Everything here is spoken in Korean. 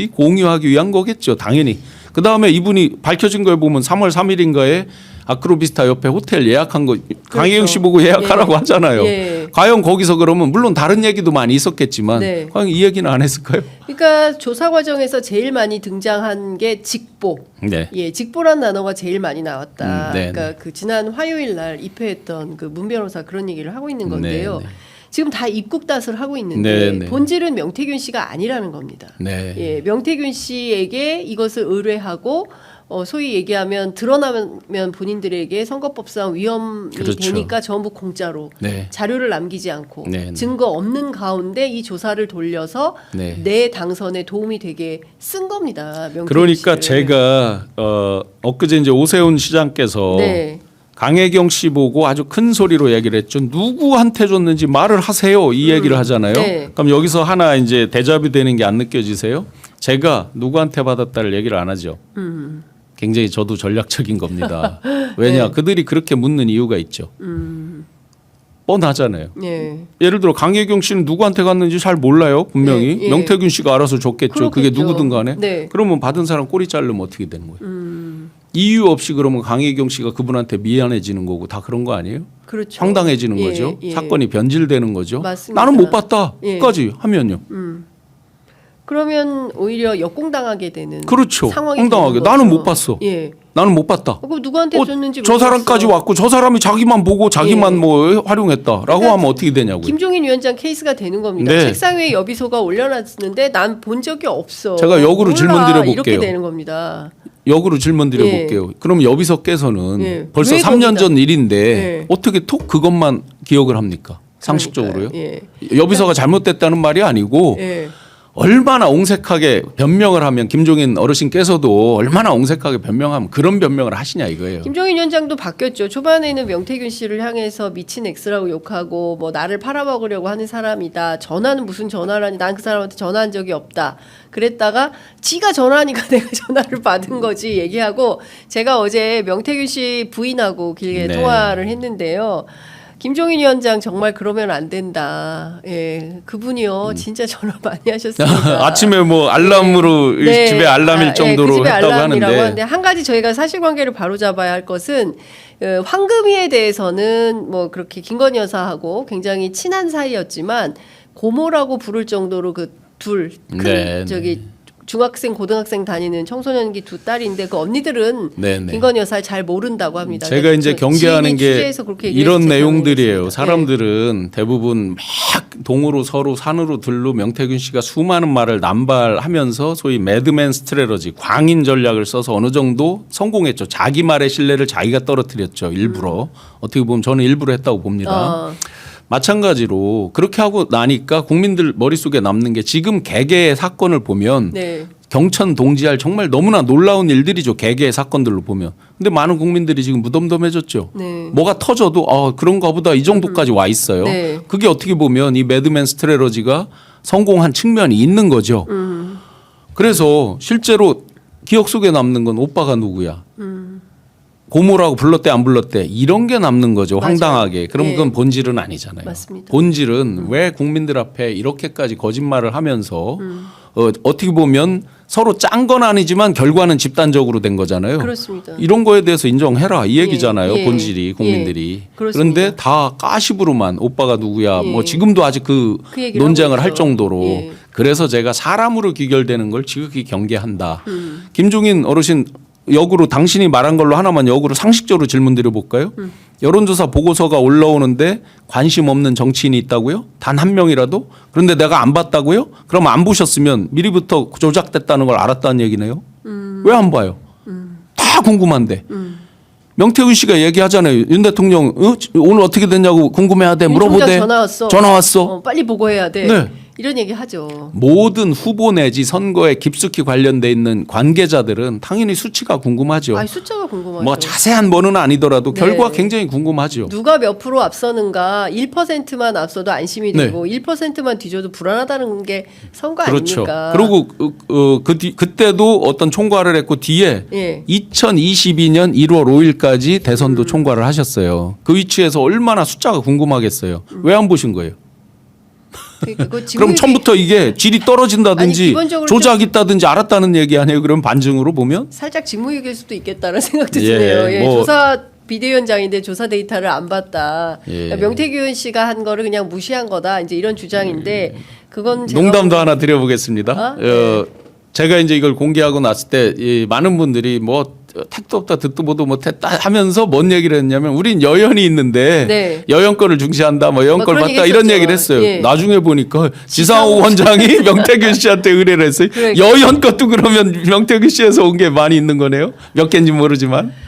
공유하기 위한 거겠죠. 당연히. 그다음에 이분이 밝혀진 걸 보면 3월 3일인가에 아크로비스타 옆에 호텔 예약한 거 강혜경 씨 보고 예약하라고 하잖아요. 예. 과연 거기서 그러면 물론 다른 얘기도 많이 있었겠지만 네. 과연 이 얘기는 안 했을까요? 그러니까 조사 과정에서 제일 많이 등장한 게 직보. 네. 예, 직보란 단어가 제일 많이 나왔다. 네, 그러니까 그 지난 화요일 날 입회했던 그 문 변호사 그런 얘기를 하고 있는 건데요. 네, 네. 지금 다 입국 탓을 하고 있는데 네, 네. 본질은 명태균 씨가 아니라는 겁니다. 네. 예, 명태균 씨에게 이것을 의뢰하고 소위 얘기하면 드러나면 본인들에게 선거법상 위험이 그렇죠. 되니까 전부 공짜로 네. 자료를 남기지 않고 네, 네. 증거 없는 가운데 이 조사를 돌려서 네. 내 당선에 도움이 되게 쓴 겁니다. 명태균 그러니까 씨를. 제가 엊그제 이제 오세훈 시장께서 네. 강혜경 씨 보고 아주 큰 소리로 얘기를 했죠. 누구한테 줬는지 말을 하세요. 이 얘기를 하잖아요. 네. 그럼 여기서 하나 이제 데자뷰 되는 게 안 느껴지세요? 제가 누구한테 받았다를 얘기를 안 하죠. 굉장히 저도 전략적인 겁니다. 왜냐? 네. 그들이 그렇게 묻는 이유가 있죠. 뻔하잖아요. 예. 예를 들어 강혜경 씨는 누구한테 갔는지 잘 몰라요. 분명히. 네, 예. 명태균 씨가 알아서 줬겠죠. 그게 그렇겠죠. 누구든 간에. 네. 그러면 받은 사람 꼬리 자르면 어떻게 되는 거예요? 이유 없이 그러면 강혜경 씨가 그분한테 미안해지는 거고 다 그런 거 아니에요? 그렇죠. 황당해지는 예, 거죠. 예. 사건이 변질되는 거죠. 맞습니다. 나는 못 봤다. 예. 까지 하면요. 그러면 오히려 역공당하게 되는 그렇죠. 상황이 황당하게. 되는 거죠. 나는 못 봤어. 예. 나는 못 봤다. 그럼 누구한테 줬는지 저 사람까지 모르겠어. 왔고 저 사람이 자기만 보고 자기만 예. 뭐 활용했다라고 그러니까 하면 어떻게 되냐고요. 김종인 위원장 케이스가 되는 겁니다. 네. 책상 위에 여비소가 올려놨는데 난 본 적이 없어. 제가 역으로 몰라. 질문 드려볼게요. 이렇게 되는 겁니다. 역으로 질문 드려볼게요. 그럼 여비서께서는 예. 벌써 왜 3년 거기다- 전 일인데 예. 어떻게 톡 그것만 기억을 합니까? 상식적으로요. 그러니까요. 여비서가 잘못됐다는 말이 아니고 예. 얼마나 옹색하게 변명을 하면 김종인 어르신께서도 얼마나 옹색하게 변명하면 그런 변명을 하시냐 이거예요. 김종인 위원장도 바뀌었죠. 초반에는 명태균 씨를 향해서 미친 X라고 욕하고 뭐 나를 팔아먹으려고 하는 사람이다. 전화는 무슨 전화라니 난 그 사람한테 전화한 적이 없다. 그랬다가 지가 전화하니까 내가 전화를 받은 거지 얘기하고 제가 어제 명태균 씨 부인하고 길게 네. 통화를 했는데요. 김종인 위원장 정말 그러면 안 된다. 예, 그분이요 진짜 전화 많이 하셨습니다. 아침에 뭐 알람으로 네. 집에 알람일 정도로 그 집에 했다고 알람이라고 하는데 한 가지 저희가 사실관계를 바로잡아야 할 것은 황금희에 대해서는 뭐 그렇게 김건희 여사하고 굉장히 친한 사이였지만 고모라고 부를 정도로 그 둘 큰 네, 저기 중학생 고등학생 다니는 청소년기 두 딸인데 그 언니들은 네, 네. 김건희 여사를 잘 모른다고 합니다. 제가 이제 경계하는 게 취재해서 그렇게 이런 얘기해서 제가 내용들이에요. 모르겠습니다. 사람들은 대부분 막 동으로 서로 산으로 들로 명태균 씨가 수많은 말을 남발하면서 소위 매드맨 스트레러지 광인 전략을 써서 어느 정도 성공했죠. 자기 말의 신뢰를 자기가 떨어뜨렸죠. 일부러. 어떻게 보면 저는 일부러 했다고 봅니다. 마찬가지로 그렇게 하고 나니까 국민들 머릿속에 남는 게 지금 개개의 사건을 보면 네. 경천 동지할 정말 너무나 놀라운 일들이죠. 개개의 사건들로 보면. 근데 많은 국민들이 지금 무덤덤해졌죠. 네. 뭐가 터져도 그런가 보다 이 정도까지 와 있어요. 네. 그게 어떻게 보면 이 매드맨 스트레러지가 성공한 측면이 있는 거죠. 그래서 실제로 기억 속에 남는 건 오빠가 누구야. 고모라고 불렀대 안 불렀대 이런 게 남는 거죠. 맞아요. 황당하게. 그럼 예. 그건 본질은 아니잖아요. 맞습니다. 본질은 왜 국민들 앞에 이렇게까지 거짓말을 하면서 어떻게 보면 서로 짠 건 아니지만 결과는 집단적으로 된 거잖아요. 그렇습니다. 이런 거에 대해서 인정해라 이 얘기잖아요. 예. 본질이 국민들이. 그렇습니다. 그런데 다 까시부로만 오빠가 누구야. 예. 뭐 지금도 아직 그 얘기를 논쟁을 하고 할 있죠. 정도로. 예. 그래서 제가 사람으로 귀결되는 걸 지극히 경계한다. 김종인 어르신 역으로 당신이 말한 걸로 하나만 역으로 상식적으로 질문 드려볼까요? 여론조사 보고서가 올라오는데 관심 없는 정치인이 있다고요? 단 한 명이라도? 그런데 내가 안 봤다고요? 그럼 안 보셨으면 미리부터 조작됐다는 걸 알았다는 얘기네요. 왜 안 봐요? 다 궁금한데. 명태균 씨가 얘기하잖아요. 윤 대통령 오늘 어떻게 됐냐고 궁금해하대 물어보대. 전화 왔어. 빨리 보고해야 돼. 네. 이런 얘기 하죠. 모든 후보 내지 선거에 깊숙이 관련돼 있는 관계자들은 당연히 수치가 궁금하죠. 숫자가 궁금하죠. 뭐 자세한 뭐는 아니더라도 네. 결과 굉장히 궁금하죠. 누가 몇 프로 앞서는가 1%만 앞서도 안심이 되고 1%만 뒤져도 불안하다는 게 선거 그렇죠. 아닙니까? 그리고 그때도 어떤 총괄을 했고 뒤에 예. 2022년 1월 5일까지 대선도 총괄을 하셨어요. 그 위치에서 얼마나 숫자가 궁금하겠어요. 왜 안 보신 거예요? 그러니까 그거 그럼 처음부터 이게 질이 아니, 떨어진다든지 기본적으로 조작 있다든지 알았다는 얘기 아니에요? 그럼 반증으로 보면? 살짝 직무유기일 수도 있겠다는 생각도 예, 드네요. 예, 뭐- 조사 비대위원장인데 조사 데이터를 안 봤다. 예. 그러니까 명태균 씨가 한 거를 그냥 무시한 거다. 이제 이런 주장인데 그건 제가 농담도 하나 드려보겠습니다. 네. 제가 이제 이걸 공개하고 났을 때 이 많은 분들이 뭐 택도 없다 듣도 보도 못했다 하면서 뭔 얘기를 했냐면 우린 여연이 있는데 네. 여연 거를 중시한다 뭐 여연 뭐 걸 그런 봤다 얘기 이런 했었죠. 얘기를 했어요. 예. 나중에 보니까 지상욱 원장이 명태균 씨한테 의뢰를 했어요. 그러니까. 여연 것도 그러면 명태균 씨에서 온 게 많이 있는 거네요. 몇 개인지 모르지만.